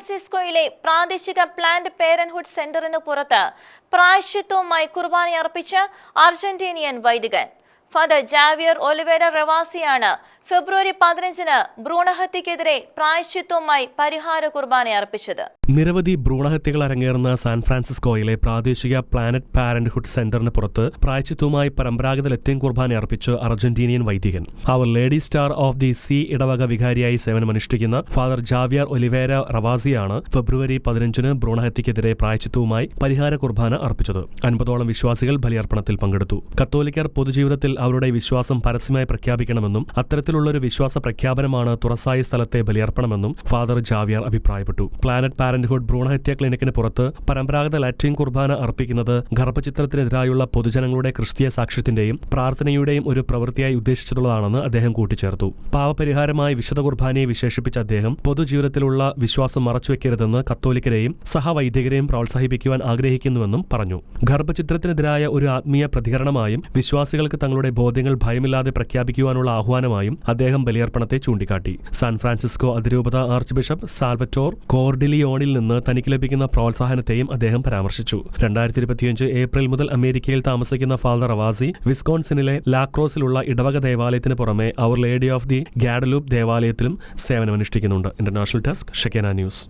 ഫ്രാൻസിസ്കോയിലെ പ്രാദേശിക പ്ലാന്റ് പേരന്റ്ഹുഡ് സെന്ററിന് പുറത്ത് പ്രായശ്ചിത്തവുമായി കുർബാനയർപ്പിച്ച അർജന്റീനിയൻ വൈദികൻ ഫാദർ ജാവിയർ ഒലിവേര റവാസിയാണ് ഫെബ്രുവരി 15-ന് ഭ്രൂണഹത്യക്കെതിരെ പ്രായശ്ചിത്തവുമായി പരിഹാര കുർബാന അർപ്പിച്ചത്. നിരവധി ഭ്രൂണഹത്യകൾ അരങ്ങേറുന്ന സാൻ ഫ്രാൻസിസ്കോയിലെ പ്രാദേശിക പ്ലാനറ്റ് പാരന്റ്ഹുഡ് സെന്ററിന് പുറത്ത് പ്രായശ്ചിത്തവുമായി പരമ്പരാഗത ലത്തീൻ കുർബാന അർപ്പിച്ച് അർജന്റീനിയൻ വൈദികൻ Our Lady Star of the Sea ഇടവക വികാരിയായി സേവനമനുഷ്ഠിക്കുന്ന ഫാദർ ജാവിയർ ഒലിവേര റവാസിയാണ് ഫെബ്രുവരി 15-ന് ഭ്രൂണഹത്യക്കെതിരെ പ്രായശ്ചിത്തവുമായി പരിഹാര കുർബാന അർപ്പിച്ചത്. 50ഓളം വിശ്വാസികൾ ബലിയർപ്പണത്തിൽ പങ്കെടുത്തു. കത്തോലിക്കർ പൊതുജീവിതത്തിൽ അവരുടെ വിശ്വാസം പരസ്യമായി പ്രഖ്യാപിക്കണമെന്നും അത്തരത്തിലുള്ളൊരു വിശ്വാസ പ്രഖ്യാപനമാണ് തുറസായ സ്ഥലത്തെ ബലിയർപ്പണമെന്നും ഫാദർ ജാവിയർ അഭിപ്രായപ്പെട്ടു. പ്ലാനറ്റ് പാരന്റ്ഹുഡ് ഭ്രൂണഹത്യാ ക്ലിനിക്കിന് പുറത്ത് പരമ്പരാഗത ലാറ്റിൻ കുർബാന അർപ്പിക്കുന്നത് ഗർഭചിത്രത്തിനെതിരായുള്ള പൊതുജനങ്ങളുടെ ക്രിസ്തീയ സാക്ഷ്യത്തിന്റെയും പ്രാർത്ഥനയുടെയും ഒരു പ്രവൃത്തിയായി ഉദ്ദേശിച്ചിട്ടുള്ളതാണെന്ന് അദ്ദേഹം കൂട്ടിച്ചേർത്തു. പാവപരിഹാരമായി വിശുദ്ധ കുർബാനയെ വിശേഷിപ്പിച്ച അദ്ദേഹം പൊതുജീവിതത്തിലുള്ള വിശ്വാസം മറച്ചുവെക്കരുതെന്ന് കത്തോലിക്കരെയും സഹവൈദികരെയും പ്രോത്സാഹിപ്പിക്കുവാൻ ആഗ്രഹിക്കുന്നുവെന്നും പറഞ്ഞു. ഗർഭചിത്രത്തിനെതിരായ ഒരു ആത്മീയ പ്രതികരണമായും വിശ്വാസികൾക്ക് തങ്ങളുടെ ബോധ്യങ്ങൾ ഭയമില്ലാതെ പ്രഖ്യാപിക്കുവാനുള്ള ആഹ്വാനമായും അദ്ദേഹം ബലിയർപ്പണത്തെ ചൂണ്ടിക്കാട്ടി. സാൻ ഫ്രാൻസിസ്കോ അതിരൂപത ആർച്ച് ബിഷപ്പ് സാൽവറ്റോർ കോർഡിലിയോണിൽ നിന്ന് തനിക്ക് ലഭിക്കുന്ന പ്രോത്സാഹനത്തെയും അദ്ദേഹം പരാമർശിച്ചു. 2025 ഏപ്രിൽ മുതൽ അമേരിക്കയിൽ താമസിക്കുന്ന ഫാദർ റവാസി വിസ്കോൺസിനിലെ ലാക്രോസിലുള്ള ഇടവക ദേവാലയത്തിന് പുറമെ Our Lady of the Guadalupe ദേവാലയത്തിലും സേവനമനുഷ്ഠിക്കുന്നുണ്ട്. International desk Shekinah news.